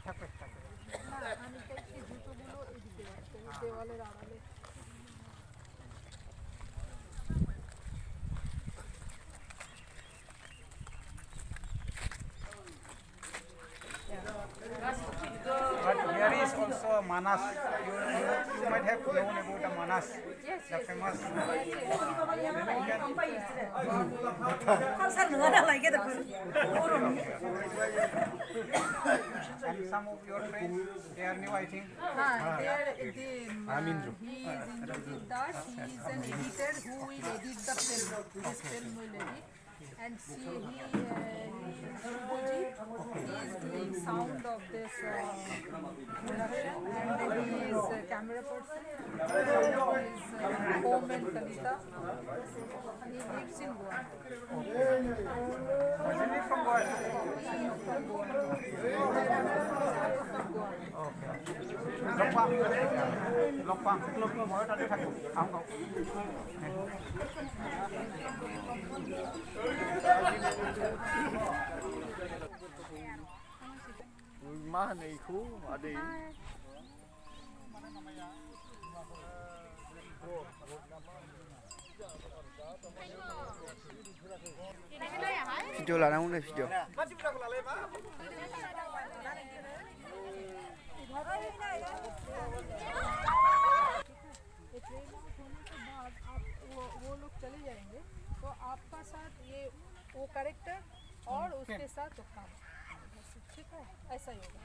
থাকবে না আমি চাইছি জুতোগুলো এদিকে রাখতে দেওয়ালের আড়ালে। But here is also Manas. You might have known about the Manas, Yes, the yes. famous. And some of your friends, they are new, I think. Amindra. He is Indrajit Das. He is an editor who will edit the film. This film will edit. And see, Shubhajit, he is doing sound of this production, and he is a camera person. He is Om and Kalita, and he lives in Goa. Originally from Goa. He is from Goa. Lokpang, মই তাতে থাকোঁ আহোঁ Mah này khu ở đi. Video là đâu đây video. वो लोग चले जाएंगे तो आपका साथ ये वो कैरेक्टर और उसके साथ तो काम, ठीक है, ऐसा ही होगा।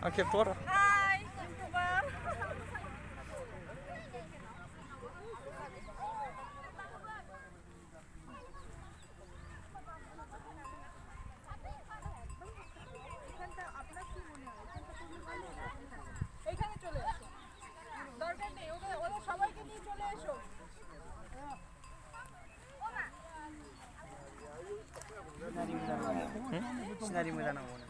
Okej, på då. Hi, YouTuber. এখানে চলে এসো, দরকার নেই, ওদের সবাইকে নিয়ে চলে এসো। Sinari mo na muna.